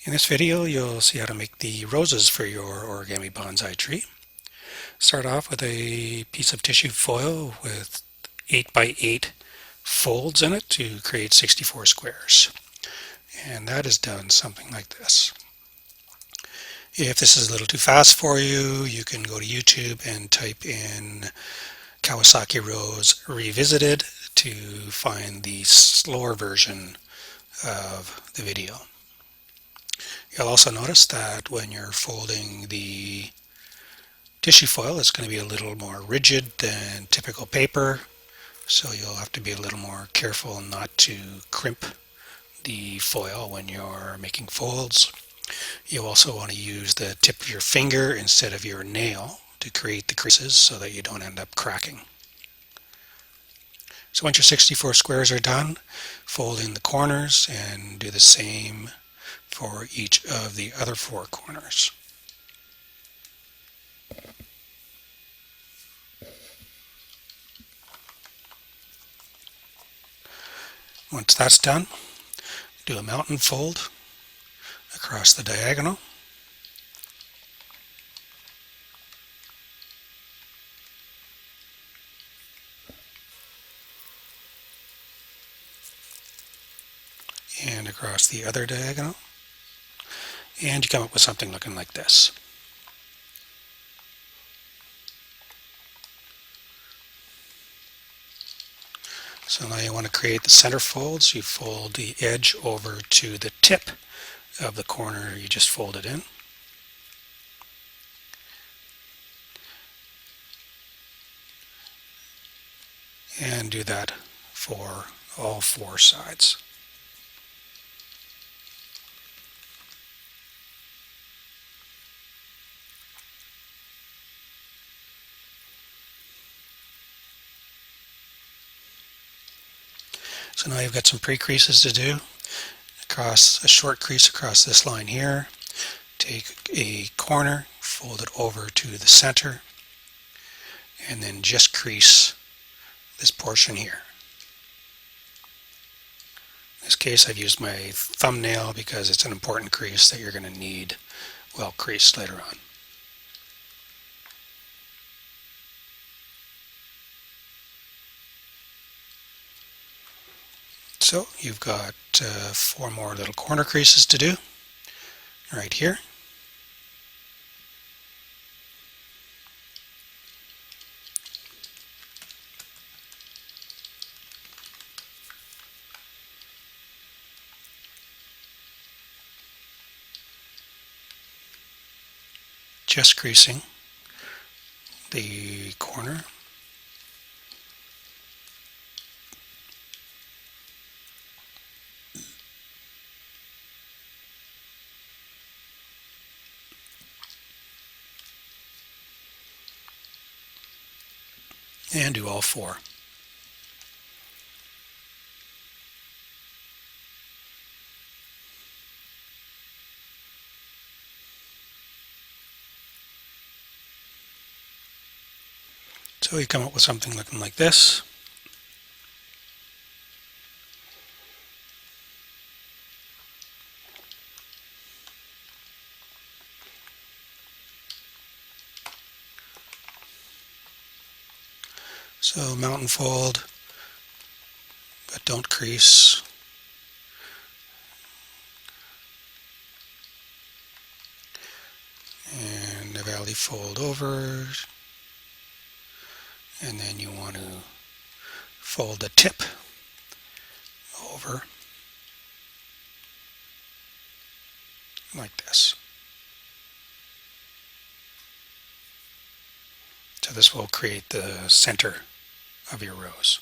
In this video, you'll see how to make the roses for your origami bonsai tree. Start off with a piece of tissue foil with 8 by 8 folds in it to create 64 squares. And that is done something like this. If this is a little too fast for you, you can go to YouTube and type in Kawasaki Rose Revisited to find the slower version of the video. You'll also notice that when you're folding the tissue foil, it's going to be a little more rigid than typical paper, so you'll have to be a little more careful not to crimp the foil when you're making folds. You'll also want to use the tip of your finger instead of your nail to create the creases so that you don't end up cracking. So once your 64 squares are done, fold in the corners and do the same for each of the other 4 corners. Once that's done, do a mountain fold across the diagonal. And across the other diagonal. And you come up with something looking like this. So now you want to create the center folds. You fold the edge over to the tip of the corner you just folded in. And do that for all 4 sides. So now you've got some pre-creases to do. Across a short crease across this line here. Take a corner, fold it over to the center, and then just crease this portion here. In this case, I've used my thumbnail because it's an important crease that you're going to need well creased later on. So you've got 4 more little corner creases to do right here. Just creasing the corner. And do all 4. So you come up with something looking like this. So mountain fold, but don't crease. And a valley fold over. And then you want to fold the tip over like this. So this will create the center of your rose.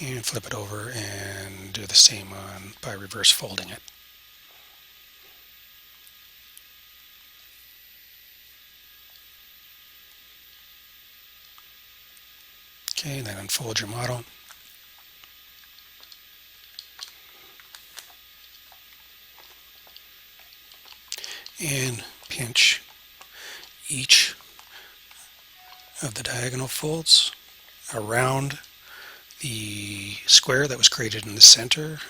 And flip it over and do the same by reverse folding it. Okay, then unfold your model. And pinch each of the diagonal folds around the square that was created in the center.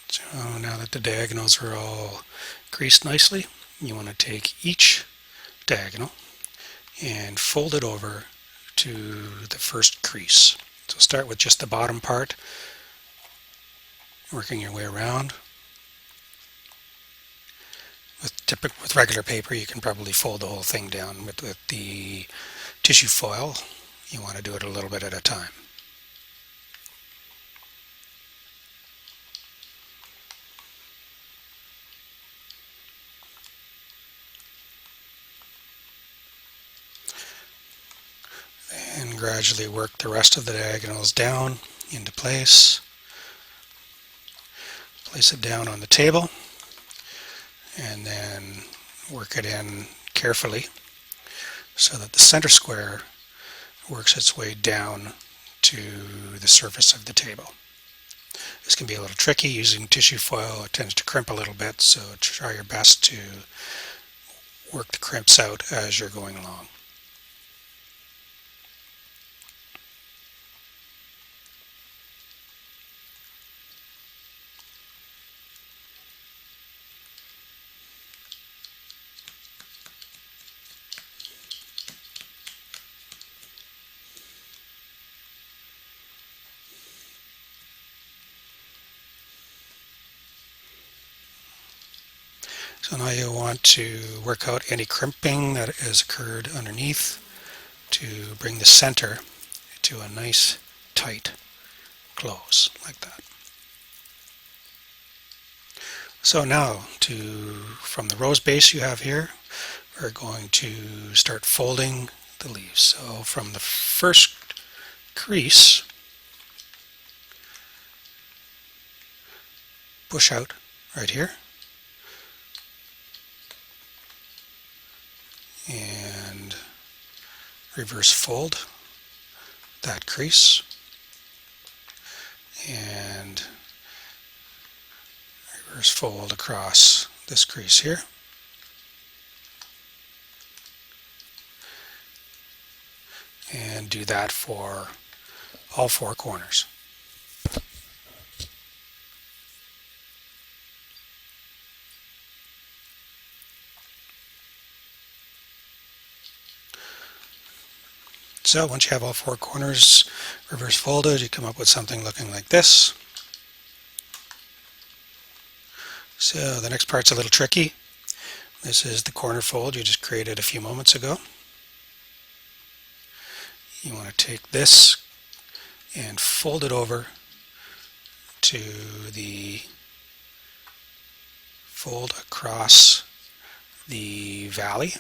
So now that the diagonals are all creased nicely, you want to take each diagonal and fold it over to the first crease. So start with just the bottom part, working your way around. With regular paper, you can probably fold the whole thing down. With the tissue foil, you want to do it a little bit at a time. And gradually work the rest of the diagonals down into place. Place it down on the table and then work it in carefully so that the center square works its way down to the surface of the table. This can be a little tricky using tissue foil. It tends to crimp a little bit, so try your best to work the crimps out as you're going along. So now you want to work out any crimping that has occurred underneath to bring the center to a nice tight close like that. So now from the rose base you have here, we're going to start folding the leaves. So from the first crease, push out right here and reverse fold that crease and reverse fold across this crease here. And do that for all four corners. So once you have all four corners reverse folded, you come up with something looking like this. So the next part's a little tricky. This is the corner fold you just created a few moments ago. You want to take this and fold it over to the fold across the valley.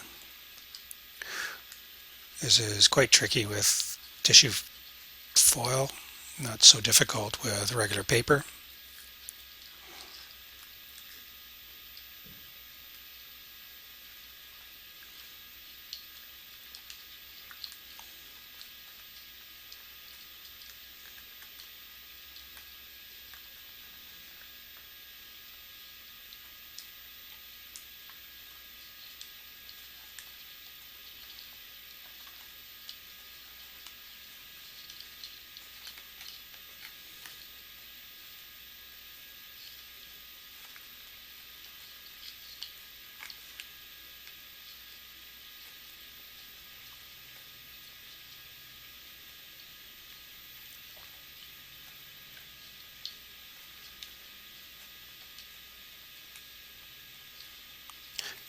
This is quite tricky with tissue foil, not so difficult with regular paper.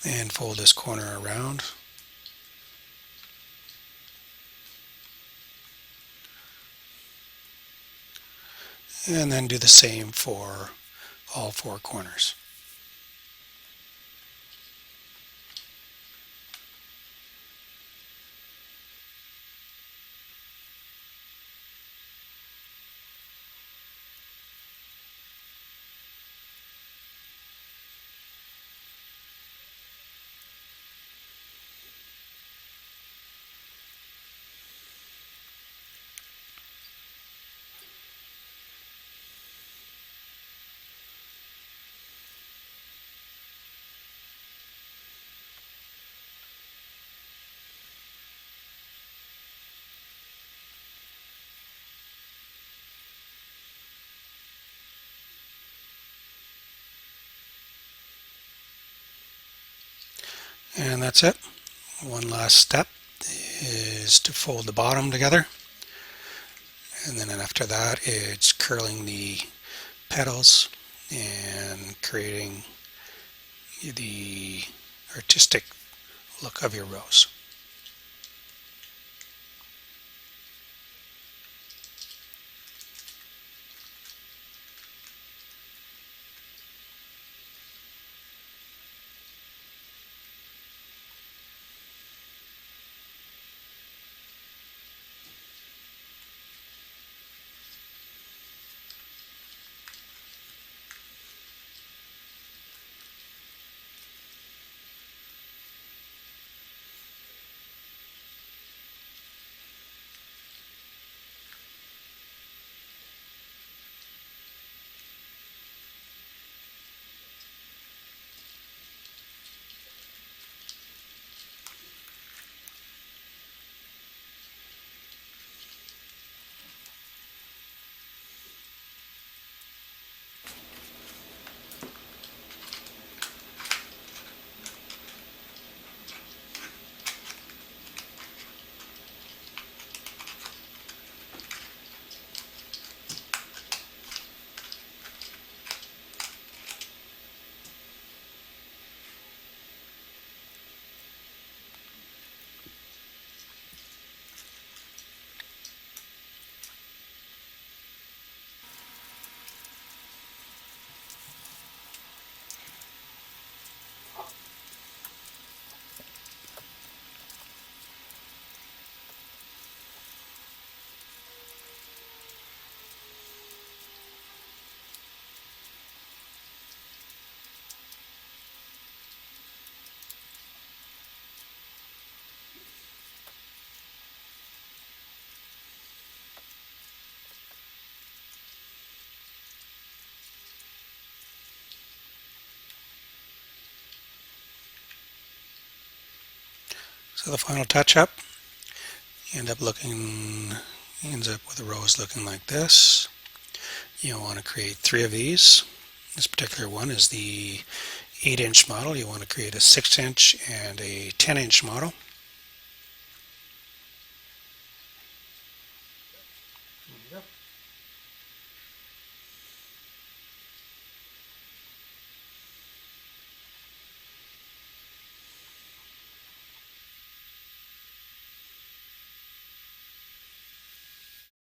And fold this corner around. and then do the same for all four corners. And that's it. One last step is to fold the bottom together, and then after that it's curling the petals and creating the artistic look of your rose. So the final touch-up ends up with a rose looking like this. You want to create 3 of these. This particular one is the 8-inch model. You want to create a 6-inch and a 10-inch model.